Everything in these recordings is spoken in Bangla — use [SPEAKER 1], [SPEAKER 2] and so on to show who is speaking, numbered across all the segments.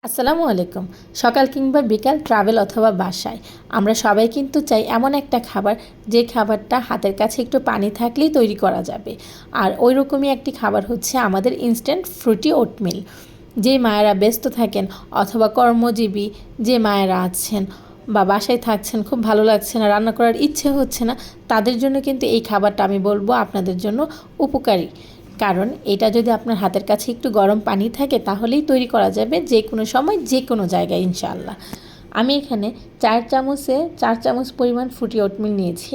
[SPEAKER 1] আসসালামু আলাইকুম। সকাল কিংবা বিকাল ট্রাভেল অথবা বাসায় আমরা সবাই কিন্তু চাই এমন একটা খাবার যে খাবারটা হাতের কাছে একটু পানি থাকলেই তৈরি করা যাবে। আর ওই রকমই একটি খাবার হচ্ছে আমাদের ইনস্ট্যান্ট ফ্রুটি ওটমিল। যে মায়েরা ব্যস্ত থাকেন অথবা কর্মজীবী যে মায়েরা আছেন বা বাসায় থাকছেন, খুব ভালো লাগছে না, রান্না করার ইচ্ছে হচ্ছে না, তাদের জন্য কিন্তু এই খাবারটা আমি বলবো আপনাদের জন্য উপকারী। কারণ এটা যদি আপনার হাতের কাছে একটু গরম পানি থাকে তাহলেই তৈরি করা যাবে যে কোনো সময় যে কোনো জায়গায় ইনশাআল্লাহ। আমি এখানে 4 চামচ পরিমাণ ফ্রুটি ওটমিল নিয়েছি।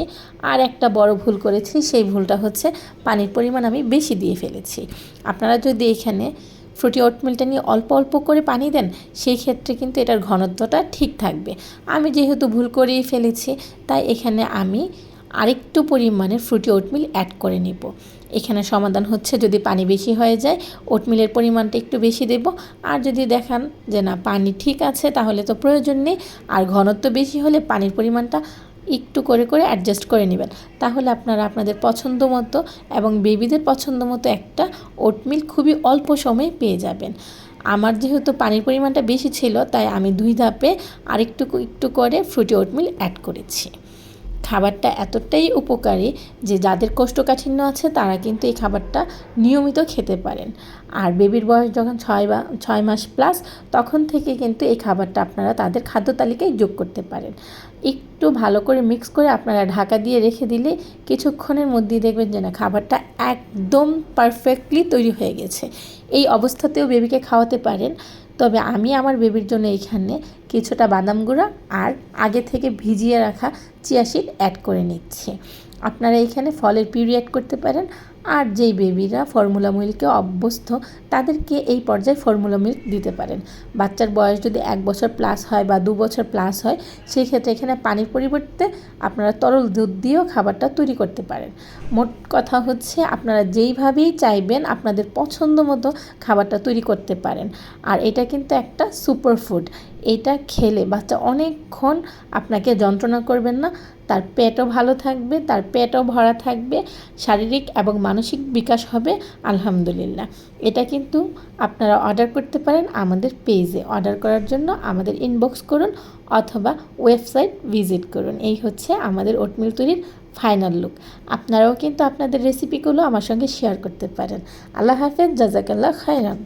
[SPEAKER 1] আর একটা বড় ভুল করেছি, সেই ভুলটা হচ্ছে পানির পরিমাণ আমি বেশি দিয়ে ফেলেছি। আপনারা যদি এখানে ফ্রুটি ওটমিলটা নিয়ে অল্প অল্প করে পানি দেন সেই ক্ষেত্রে কিন্তু এটার ঘনত্বটা ঠিক থাকবে। আমি যেহেতু ভুল করেই ফেলেছি তাই এখানে আমি আরেকটু পরিমাণের ফ্রুটি ওটমিল অ্যাড করে নেব। এখানে সমাধান হচ্ছে যদি পানি বেশি হয়ে যায় ওটমিলের পরিমাণটা একটু বেশি দেব, আর যদি দেখান যে না পানি ঠিক আছে তাহলে তো প্রয়োজন নেই, আর ঘনত্ব বেশি হলে পানির পরিমাণটা একটু করে করে অ্যাডজাস্ট করে নেবেন। তাহলে আপনারা আপনাদের পছন্দ মতো এবং বেবিদের পছন্দ মতো একটা ওটমিল খুবই অল্প সময়ে পেয়ে যাবেন। আমার যেহেতু পানির পরিমাণটা বেশি ছিল তাই আমি 2 ধাপে আরেকটু একটু করে ফ্রুটি ওটমিল অ্যাড করেছি। খাবারটা এতটাই উপকারী যে যাদের কোষ্ঠকাঠিন্য আছে তারা কিন্তু এই খাবারটা নিয়মিত খেতে পারেন। আর বেবির বয়স যখন 6 মাস প্লাস তখন থেকে কিন্তু এই খাবারটা আপনারা তাদের খাদ্য তালিকায় যোগ করতে পারেন। একটু ভালো করে মিক্স করে আপনারা ঢাকা দিয়ে রেখে দিলে কিছুক্ষণের মধ্যেই দেখবেন যে না খাবারটা একদম পারফেক্টলি তৈরি হয়ে গেছে। এই অবস্থাতেও বেবিকে খাওয়াতে পারেন। তবে আমি আমার বেবির জন্য এখানে কিছুটা বাদাম গুঁড়া আর আগে থেকে ভিজিয়ে রাখা চিয়া সিড অ্যাড করে নিচ্ছি। আপনারা এখানে ফলের পিউরি অ্যাড করতে পারেন। আর যেই বেবিরা ফর্মুলা মিল্কে অভ্যস্ত তাদেরকে এই পর্যায়ে ফর্মুলা মিল্ক দিতে পারেন। বাচ্চার বয়স যদি 1 বছর প্লাস হয় বা 2 বছর প্লাস হয় সেই ক্ষেত্রে এখানে পানির পরিবর্তে আপনারা তরল দুধ দিয়েও খাবারটা তৈরি করতে পারেন। মোট কথা হচ্ছে আপনারা যেইভাবেই চাইবেন আপনাদের পছন্দ মতো খাবারটা তৈরি করতে পারেন। আর এটা কিন্তু একটা সুপার ফুড। এটা খেলে বাচ্চা অনেকক্ষণ আপনাকে যন্ত্রণা করবেন না, তার পেটও ভালো থাকবে, তার পেটও ভরা থাকবে, শারীরিক এবং মানসিক বিকাশ হবে আলহামদুলিল্লাহ। এটা কিন্তু আপনারা অর্ডার করতে পারেন আমাদের পেজে। অর্ডার করার জন্য আমাদের ইনবক্স করুন অথবা ওয়েবসাইট ভিজিট করুন। এই হচ্ছে আমাদের ওটমিল তৈরির ফাইনাল লুক। আপনারাও কিন্তু আপনাদের রেসিপিগুলো আমার সঙ্গে শেয়ার করতে পারেন। আল্লাহ হাফেজ, জাজাকাল্লাহ খায়রান।